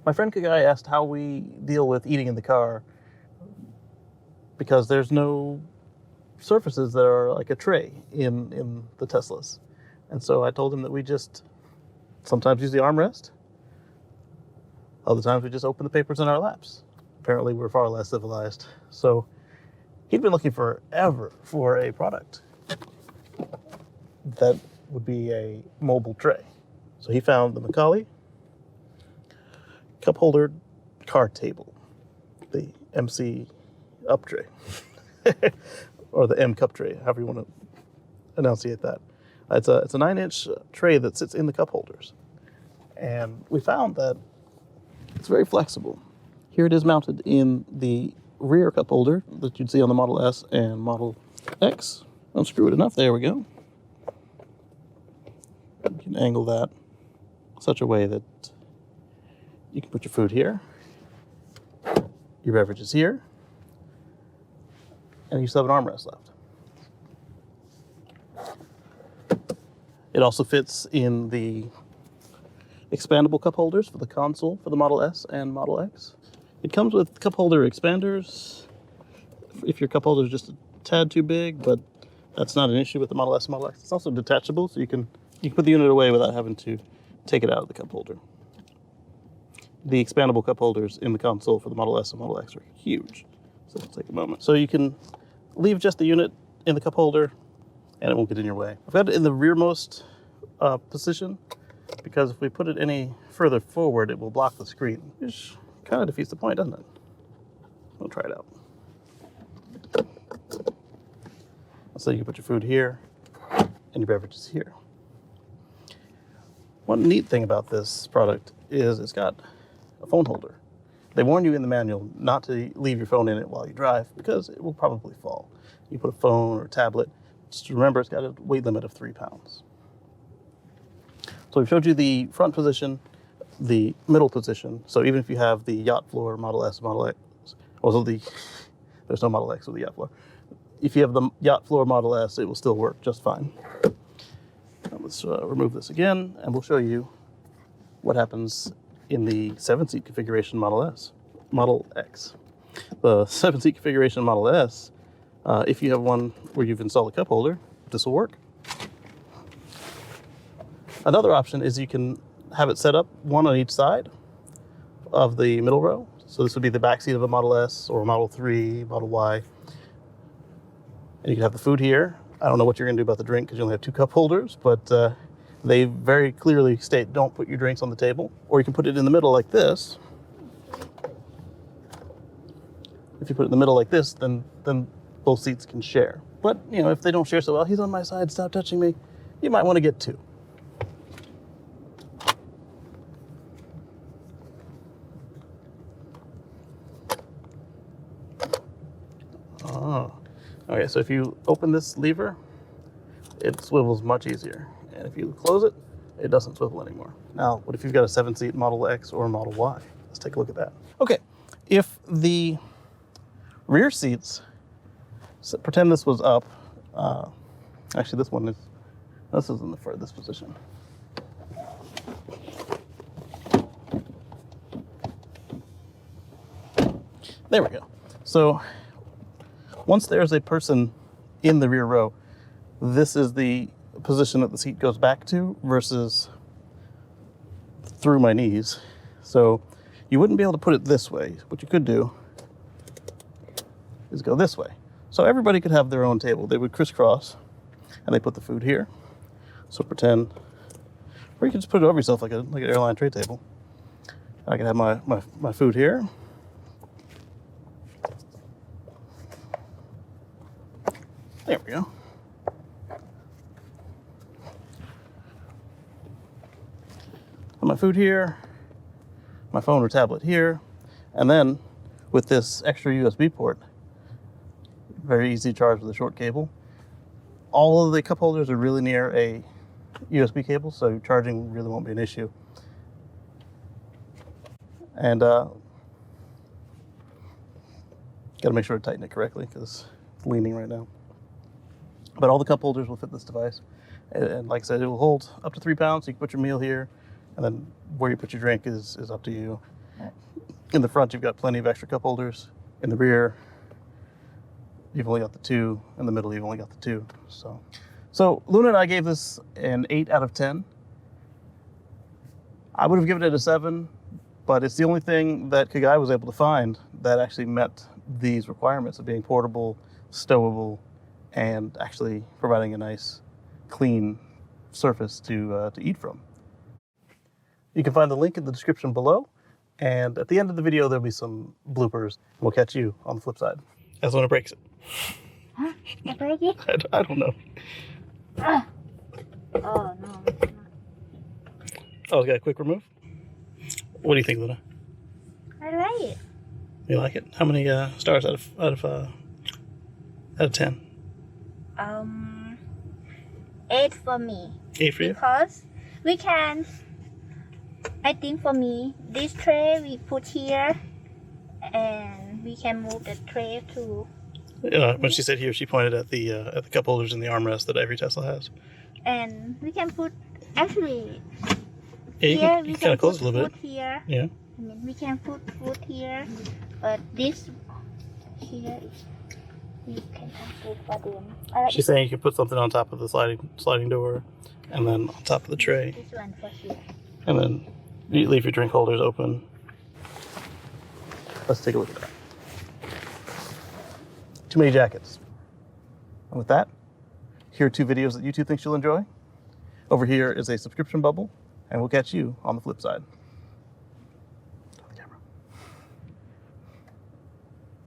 My friend Guy asked how we deal with eating in the car because there's no surfaces that are like a tray in the Teslas. And so I told him that we just sometimes use the armrest. Other times we just open the papers in our laps. Apparently we're far less civilized. So he'd been looking forever for a product that would be a mobile tray. So he found the Macaulay cup holder car table, the MC up tray, or the M cup tray, however you want to enunciate that. It's a 9-inch tray that sits in the cup holders. And we found that it's very flexible. Here it is mounted in the rear cup holder that you'd see on the Model S and Model X. Unscrew it enough, there we go. You can angle that such a way that you can put your food here, your beverages here, and you still have an armrest left. It also fits in the expandable cup holders for the console for the Model S and Model X. It comes with cup holder expanders if your cup holder is just a tad too big, but that's not an issue with the Model S and Model X. It's also detachable, so you can put the unit away without having to take it out of the cup holder. The expandable cup holders in the console for the Model S and Model X are huge, so it'll take a moment. So you can leave just the unit in the cup holder and it won't get in your way. I've got it in the rearmost position because if we put it any further forward, it will block the screen, which kind of defeats the point, doesn't it? We'll try it out. So you can put your food here and your beverages here. One neat thing about this product is it's got a phone holder. They warn you in the manual not to leave your phone in it while you drive because it will probably fall. You put a phone or a tablet, just remember it's got a weight limit of 3 pounds. So we've showed you the front position, the middle position. So even if you have the yacht floor Model S, Model X, there's no Model X with the yacht floor. If you have the yacht floor Model S, it will still work just fine. Now let's remove this again, and we'll show you what happens in the 7-seat configuration Model X. The 7-seat configuration Model S, if you have one where you've installed a cup holder, this will work. Another option is you can have it set up one on each side of the middle row. So this would be the back seat of a Model S or a Model 3, Model Y. And you can have the food here. I don't know what you're going to do about the drink because you only have 2 cup holders, but they very clearly state don't put your drinks on the table. Or you can put it in the middle like this. If you put it in the middle like this, then both seats can share. But, you know, if they don't share so well, he's on my side, stop touching me, you might want to get 2. Oh. Okay, so if you open this lever, it swivels much easier. And if you close it, it doesn't swivel anymore. Now, what if you've got a 7-seat Model X or a Model Y? Let's take a look at that. Okay, if the rear seats, so pretend this was up. Actually, this is in the furthest position. There we go. So once there's a person in the rear row, this is the position that the seat goes back to versus through my knees. So you wouldn't be able to put it this way. What you could do is go this way. So everybody could have their own table. They would crisscross and they put the food here. So pretend, or you can just put it over yourself like an airline tray table. I can have my food here. There we go. Put my food here, my phone or tablet here, and then with this extra USB port, very easy to charge with a short cable. All of the cup holders are really near a USB cable, so charging really won't be an issue. And got to make sure to tighten it correctly because it's leaning right now. But all the cup holders will fit this device. And like I said, it will hold up to 3 pounds. So you can put your meal here, and then where you put your drink is up to you. In the front, you've got plenty of extra cup holders. In the rear, you've only got the 2. In the middle, you've only got the 2. So Luna and I gave this an 8 out of 10. I would have given it a 7, but it's the only thing that Kagai was able to find that actually met these requirements of being portable, stowable, and actually providing a nice, clean surface to eat from. You can find the link in the description below, and at the end of the video there'll be some bloopers. We'll catch you on the flip side. That's when it breaks it. Huh? I break it? I don't know. Oh no. Oh, it's got a quick remove? What do you think, Luna? I like it. You like it? How many stars out of 10? 8 for me. 8 for you? Because we can, I think for me, this tray we put here and we can move the tray to. When she said here, she pointed at the cup holders and the armrest that every Tesla has. And we can put, actually, Yeah, you here can we kind can of close put a little food bit. here. Yeah. I mean, we can put food here, but this here is, you can put for them. I like She's saying you can put something on top of the sliding door, and then on top of the tray, this one for here. and then you leave your drink holders open. Let's take a look at that. Too many jackets. And with that, here are 2 videos that YouTube thinks you'll enjoy. Over here is a subscription bubble, and we'll catch you on the flip side.